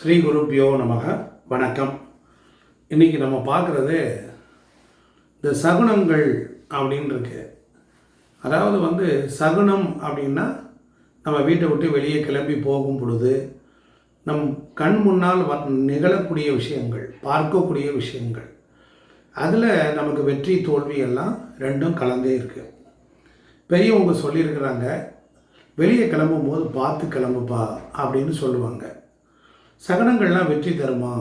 ஸ்ரீ குருப்பியோ நமக. வணக்கம். இன்றைக்கி நம்ம பார்க்குறது இந்த சகுனங்கள் அப்படின்னு இருக்கு. அதாவது சகுனம் அப்படின்னா நம்ம வீட்டை விட்டு வெளியே கிளம்பி போகும் பொழுது நம் கண் முன்னால் நிகழக்கூடிய விஷயங்கள், பார்க்கக்கூடிய விஷயங்கள், அதில் நமக்கு வெற்றி தோல்வி எல்லாம் ரெண்டும் கலந்தே இருக்குது. பெரியவங்க சொல்லியிருக்கிறாங்க, வெளியே கிளம்பும்போது பார்த்து கிளம்புப்பா அப்படின்னு சொல்லுவாங்க. சகனங்கள்லாம் வெற்றி தருமா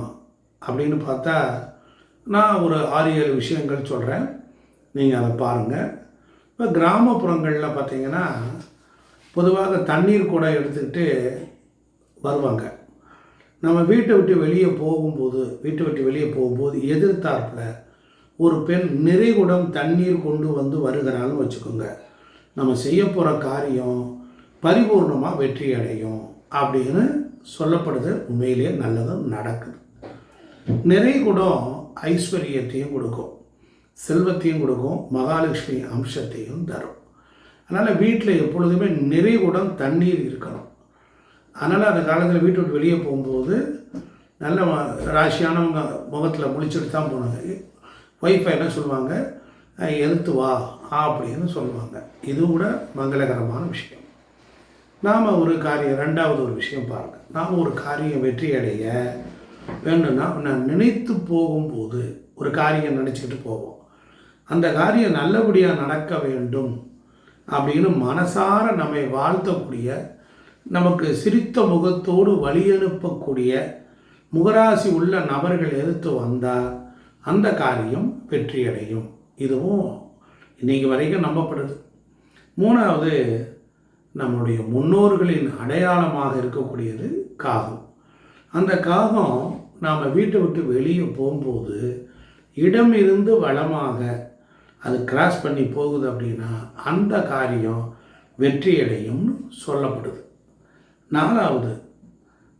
அப்படின்னு பார்த்தா நான் ஒரு 6-7 விஷயங்கள் சொல்கிறேன், நீங்கள் அதை பாருங்கள். இப்போ கிராமப்புறங்களில் பார்த்தீங்கன்னா பொதுவாக தண்ணீர் கூட எடுத்துக்கிட்டு வருவாங்க. நம்ம வீட்டை விட்டு வெளியே போகும்போது எதிர்த்தாப்பில் ஒரு பெண் நிறைகுடம் தண்ணீர் கொண்டு வந்து வருகிறான்னு வச்சுக்கோங்க. நம்ம செய்ய போகிற காரியம் பரிபூர்ணமாக வெற்றி அடையும் அப்படின்னு சொல்லப்படுது. உண்மையிலேயே நல்லதும் நடக்குது. நிறைகுடம் ஐஸ்வர்யத்தையும் கொடுக்கும், செல்வத்தையும் கொடுக்கும், மகாலட்சுமி அம்சத்தையும் தரும். அதனால் வீட்டில் எப்பொழுதுமே நிறைகுடம் தண்ணீர் இருக்கணும். அதனால் அந்த காலத்தில் வீட்டை விட்டு வெளியே போகும்போது நல்ல ராசியானவங்க முகத்தில் முழிச்சுட்டு தான் போனாங்க. ஒய்ஃபை என்ன சொல்லுவாங்க, எதிர்த்து வா அப்படின்னு சொல்லுவாங்க. இது கூட மங்களகரமான விஷயம். நாம் ரெண்டாவது ஒரு விஷயம் பாருங்கள். நாம் ஒரு காரியம் வெற்றி அடைய வேண்டும்னா நான் நினைத்து போகும்போது ஒரு காரியம் நினச்சிக்கிட்டு போவோம். அந்த காரியம் நல்லபடியாக நடக்க வேண்டும் அப்படின்னு மனசார நம்மை வாழ்த்தக்கூடிய, நமக்கு சிரித்த முகத்தோடு வழியனுப்பக்கூடிய முகராசி உள்ள நபர்கள் எதிர்த்து வந்தால் அந்த காரியம் வெற்றி அடையும். இதுவும் இன்றைக்கு வரைக்கும் நம்பப்படுது. மூணாவது, நம்முடைய முன்னோர்களின் அடையாளமாக இருக்கக்கூடியது காகம். அந்த காகம் நாம் வீட்டை விட்டு வெளியே போகும்போது இடமிருந்து வளமாக அது கிராஸ் பண்ணி போகுது அப்படின்னா அந்த காரியம் வெற்றியடையும்னு சொல்லப்படுது. நாலாவது,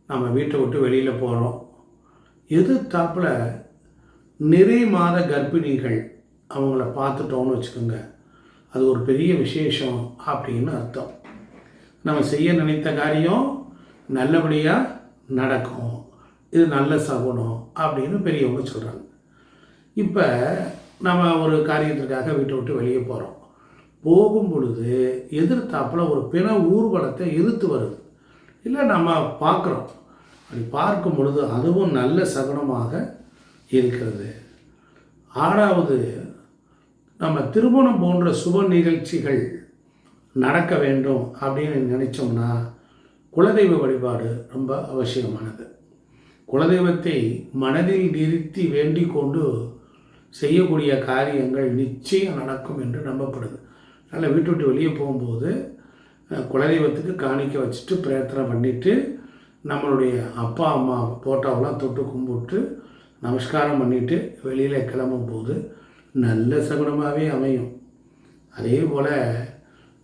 நம்ம வீட்டை விட்டு வெளியில் போகிறோம், எதிர்த்தாப்பில் நிறை மாத கர்ப்பிணிகள் அவங்கள பார்த்துட்டோன்னு வச்சுக்கோங்க, அது ஒரு பெரிய விசேஷம் அப்படின்னு அர்த்தம். நம்ம செய்ய நினைத்த காரியம் நல்லபடியாக நடக்கும், இது நல்ல சகுனம் அப்படின்னு பெரியவங்க சொல்கிறாங்க. இப்போ நம்ம ஒரு காரியத்திற்காக வீட்டை விட்டு வெளியே போகும் பொழுது எதிர்த்தாப்பில் ஒரு பிற ஊர்வலத்தை எதிர்த்து வருது, இல்லை நம்ம பார்க்குறோம். அப்படி பார்க்கும் பொழுது அதுவும் நல்ல சகுனமாக இருக்கிறது. ஆறாவது, நம்ம திருமணம் போன்ற சுப நிகழ்ச்சிகள் நடக்க வேண்டும் அப்படின்னு நினைச்சோம்னா குலதெய்வ வழிபாடு ரொம்ப அவசியமானது. குலதெய்வத்தை மனதில் நிறுத்தி வேண்டிக் கொண்டு செய்யக்கூடிய காரியங்கள் நிச்சயம் நடக்கும் என்று நம்பப்படுது. அதனால் வீட்டு விட்டு வெளியே போகும்போது குலதெய்வத்துக்கு காணிக்க வச்சுட்டு பிரார்த்தனை பண்ணிவிட்டு நம்மளுடைய அப்பா அம்மா போட்டோவெல்லாம் தொட்டு கும்பிட்டு நமஸ்காரம் பண்ணிவிட்டு வெளியில் கிளம்பும்போது நல்ல சகுனமாகவே அமையும். அதே போல்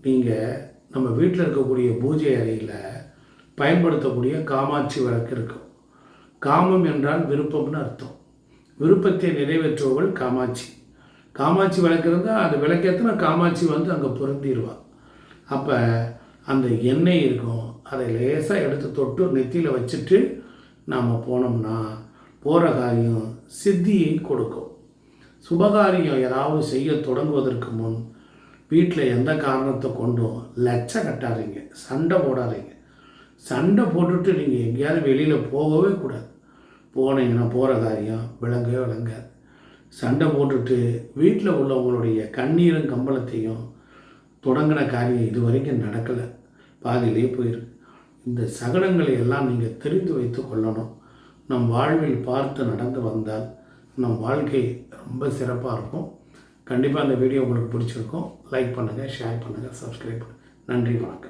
நீங்கள் நம்ம வீட்டில் இருக்கக்கூடிய பூஜை அறையில் பயன்படுத்தக்கூடிய காமாட்சி விளக்கு இருக்கும். காமம் என்றால் விருப்பம்னு அர்த்தம். விருப்பத்தை நிறைவேற்றுவவள் காமாட்சி. காமாட்சி விளக்கு இருந்தால் அந்த விளக்கேற்றின காமாட்சி அங்கே பொருந்திடுவாள். அப்போ அந்த எண்ணெய் இருக்கும், அதை லேசாக எடுத்து தொட்டு நெத்தியில் வச்சுட்டு நாம் போனோம்னா போகிற காரியம் சித்தியை கொடுக்கும். சுபகாரியம் ஏதாவது செய்ய தொடங்குவதற்கு முன் வீட்டில் எந்த காரணத்தை கொண்டும் லட்ச கட்டாதீங்க, சண்டை போடாதீங்க. சண்டை போட்டுட்டு நீங்கள் எங்கேயாவது வெளியில் போகவே கூடாது. போனீங்கன்னா போகிற காரியம் விளங்காது. சண்டை போட்டுட்டு வீட்டில் உள்ளவங்களுடைய கண்ணீரும் கம்பளத்தையும் தொடங்கின காரியம் இது வரைக்கும் நடக்கலை, பாதியிலே போயிருக்கு. இந்த சகனங்களை எல்லாம் நீங்கள் தெரிந்து வைத்து கொள்ளணும். நம் வாழ்வில் பார்த்து நடந்து வந்தால் நம் வாழ்க்கை ரொம்ப சிறப்பாக இருக்கும். கண்டிப்பாக அந்த வீடியோ உங்களுக்கு பிடிச்சிருக்கும். லைக் பண்ணுங்கள், ஷேர் பண்ணுங்கள், சப்ஸ்கிரைப் பண்ணுங்கள். நன்றி, வணக்கம்.